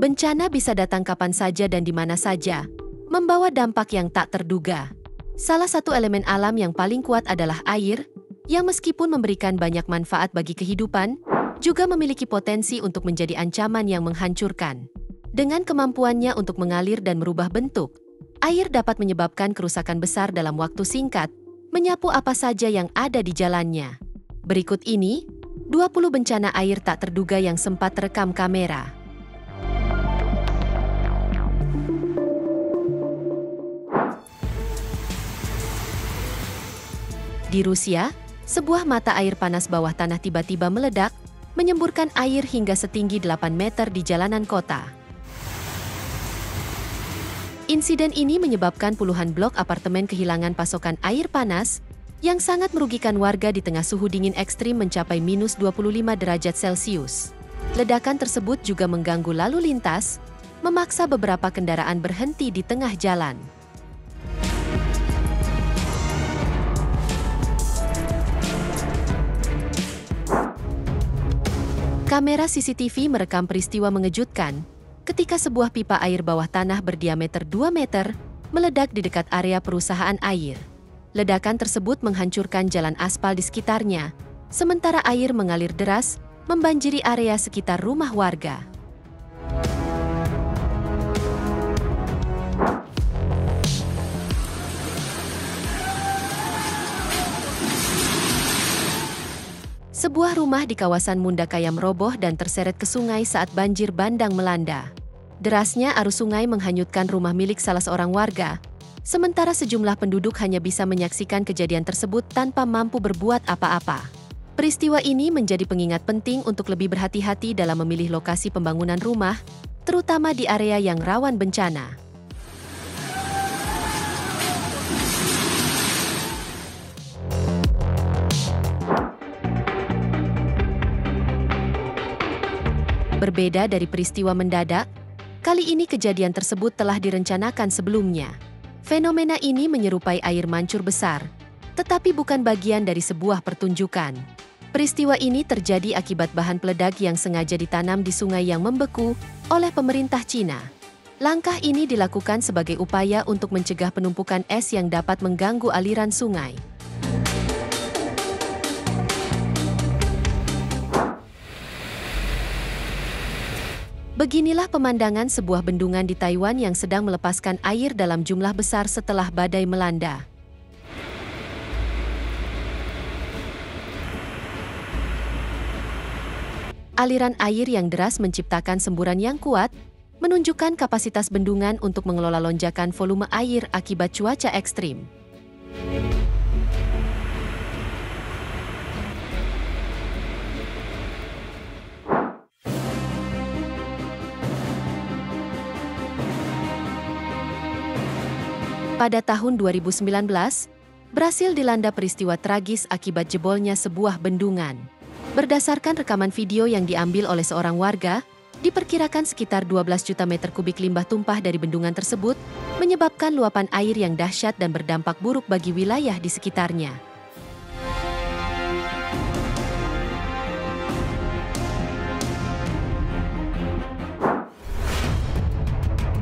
Bencana bisa datang kapan saja dan di mana saja, membawa dampak yang tak terduga. Salah satu elemen alam yang paling kuat adalah air, yang meskipun memberikan banyak manfaat bagi kehidupan, juga memiliki potensi untuk menjadi ancaman yang menghancurkan. Dengan kemampuannya untuk mengalir dan merubah bentuk, air dapat menyebabkan kerusakan besar dalam waktu singkat, menyapu apa saja yang ada di jalannya. Berikut ini, 20 bencana air tak terduga yang sempat terekam kamera. Di Rusia, sebuah mata air panas bawah tanah tiba-tiba meledak, menyemburkan air hingga setinggi 8 meter di jalanan kota. Insiden ini menyebabkan puluhan blok apartemen kehilangan pasokan air panas, yang sangat merugikan warga di tengah suhu dingin ekstrim mencapai minus 25 derajat Celcius. Ledakan tersebut juga mengganggu lalu lintas, memaksa beberapa kendaraan berhenti di tengah jalan. Kamera CCTV merekam peristiwa mengejutkan ketika sebuah pipa air bawah tanah berdiameter 2 meter meledak di dekat area perusahaan air. Ledakan tersebut menghancurkan jalan aspal di sekitarnya, sementara air mengalir deras, membanjiri area sekitar rumah warga. Sebuah rumah di kawasan Mundakayam roboh dan terseret ke sungai saat banjir bandang melanda. Derasnya arus sungai menghanyutkan rumah milik salah seorang warga, sementara sejumlah penduduk hanya bisa menyaksikan kejadian tersebut tanpa mampu berbuat apa-apa. Peristiwa ini menjadi pengingat penting untuk lebih berhati-hati dalam memilih lokasi pembangunan rumah, terutama di area yang rawan bencana. Berbeda dari peristiwa mendadak, kali ini kejadian tersebut telah direncanakan sebelumnya. Fenomena ini menyerupai air mancur besar, tetapi bukan bagian dari sebuah pertunjukan. Peristiwa ini terjadi akibat bahan peledak yang sengaja ditanam di sungai yang membeku oleh pemerintah Cina. Langkah ini dilakukan sebagai upaya untuk mencegah penumpukan es yang dapat mengganggu aliran sungai. Beginilah pemandangan sebuah bendungan di Taiwan yang sedang melepaskan air dalam jumlah besar setelah badai melanda. Aliran air yang deras menciptakan semburan yang kuat, menunjukkan kapasitas bendungan untuk mengelola lonjakan volume air akibat cuaca ekstrim. Pada tahun 2019, Brasil dilanda peristiwa tragis akibat jebolnya sebuah bendungan. Berdasarkan rekaman video yang diambil oleh seorang warga, diperkirakan sekitar 12 juta meter kubik limbah tumpah dari bendungan tersebut, menyebabkan luapan air yang dahsyat dan berdampak buruk bagi wilayah di sekitarnya.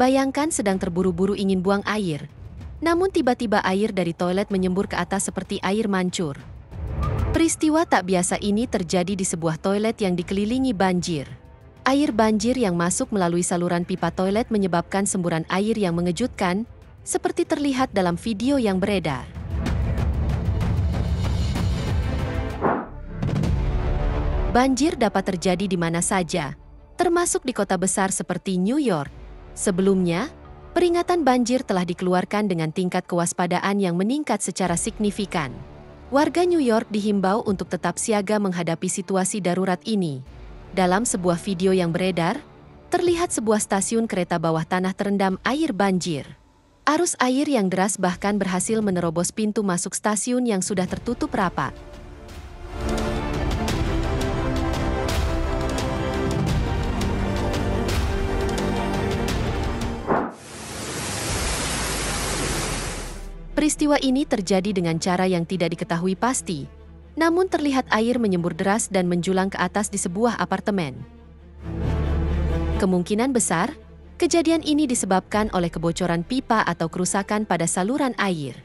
Bayangkan sedang terburu-buru ingin buang air, namun tiba-tiba air dari toilet menyembur ke atas seperti air mancur. Peristiwa tak biasa ini terjadi di sebuah toilet yang dikelilingi banjir. Air banjir yang masuk melalui saluran pipa toilet menyebabkan semburan air yang mengejutkan, seperti terlihat dalam video yang beredar. Banjir dapat terjadi di mana saja, termasuk di kota besar seperti New York. Sebelumnya, peringatan banjir telah dikeluarkan dengan tingkat kewaspadaan yang meningkat secara signifikan. Warga New York dihimbau untuk tetap siaga menghadapi situasi darurat ini. Dalam sebuah video yang beredar, terlihat sebuah stasiun kereta bawah tanah terendam air banjir. Arus air yang deras bahkan berhasil menerobos pintu masuk stasiun yang sudah tertutup rapat. Peristiwa ini terjadi dengan cara yang tidak diketahui pasti, namun terlihat air menyembur deras dan menjulang ke atas di sebuah apartemen. Kemungkinan besar, kejadian ini disebabkan oleh kebocoran pipa atau kerusakan pada saluran air.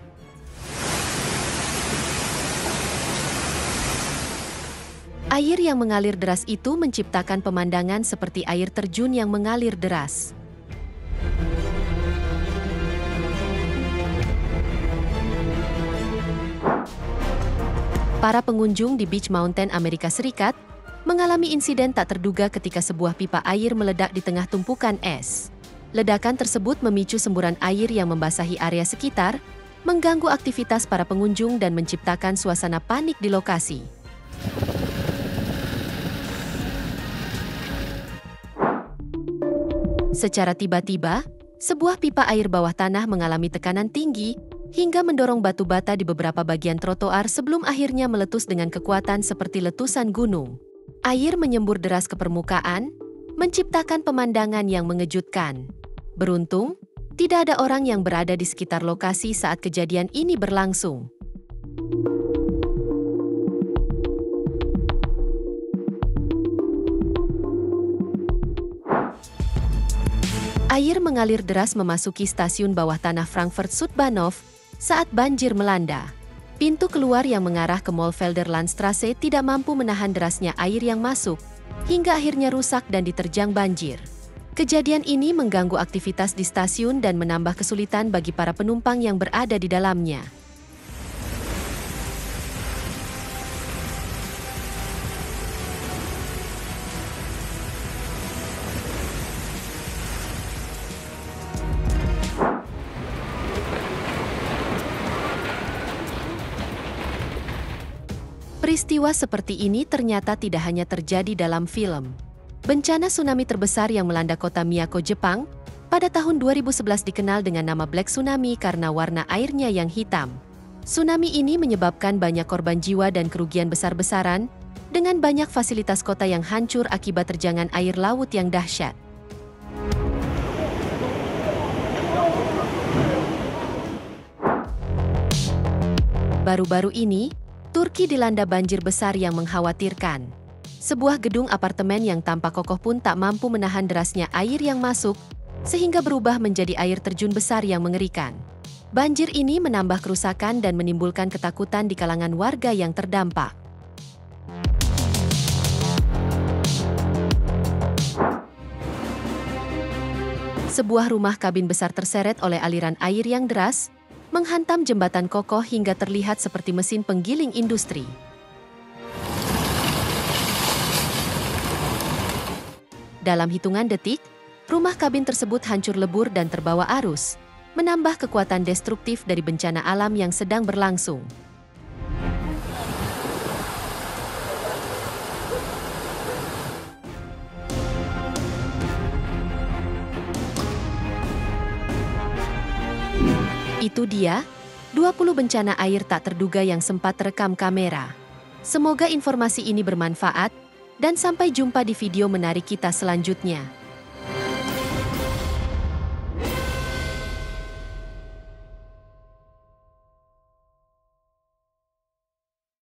Air yang mengalir deras itu menciptakan pemandangan seperti air terjun yang mengalir deras. Para pengunjung di Beach Mountain, Amerika Serikat, mengalami insiden tak terduga ketika sebuah pipa air meledak di tengah tumpukan es. Ledakan tersebut memicu semburan air yang membasahi area sekitar, mengganggu aktivitas para pengunjung dan menciptakan suasana panik di lokasi. Secara tiba-tiba, sebuah pipa air bawah tanah mengalami tekanan tinggi hingga mendorong batu bata di beberapa bagian trotoar sebelum akhirnya meletus dengan kekuatan seperti letusan gunung. Air menyembur deras ke permukaan, menciptakan pemandangan yang mengejutkan. Beruntung, tidak ada orang yang berada di sekitar lokasi saat kejadian ini berlangsung. Air mengalir deras memasuki stasiun bawah tanah Frankfurt Südbahnhof saat banjir melanda. Pintu keluar yang mengarah ke Mall Felderlandstraße tidak mampu menahan derasnya air yang masuk, hingga akhirnya rusak dan diterjang banjir. Kejadian ini mengganggu aktivitas di stasiun dan menambah kesulitan bagi para penumpang yang berada di dalamnya. Peristiwa seperti ini ternyata tidak hanya terjadi dalam film. Bencana tsunami terbesar yang melanda kota Miyako, Jepang, pada tahun 2011 dikenal dengan nama Black Tsunami karena warna airnya yang hitam. Tsunami ini menyebabkan banyak korban jiwa dan kerugian besar-besaran, dengan banyak fasilitas kota yang hancur akibat terjangan air laut yang dahsyat. Baru-baru ini, Turki dilanda banjir besar yang mengkhawatirkan. Sebuah gedung apartemen yang tampak kokoh pun tak mampu menahan derasnya air yang masuk, sehingga berubah menjadi air terjun besar yang mengerikan. Banjir ini menambah kerusakan dan menimbulkan ketakutan di kalangan warga yang terdampak. Sebuah rumah kabin besar terseret oleh aliran air yang deras, menghantam jembatan kokoh hingga terlihat seperti mesin penggiling industri. Dalam hitungan detik, rumah kabin tersebut hancur lebur dan terbawa arus, menambah kekuatan destruktif dari bencana alam yang sedang berlangsung. Itu dia, 20 bencana air tak terduga yang sempat terekam kamera. Semoga informasi ini bermanfaat, dan sampai jumpa di video menarik kita selanjutnya.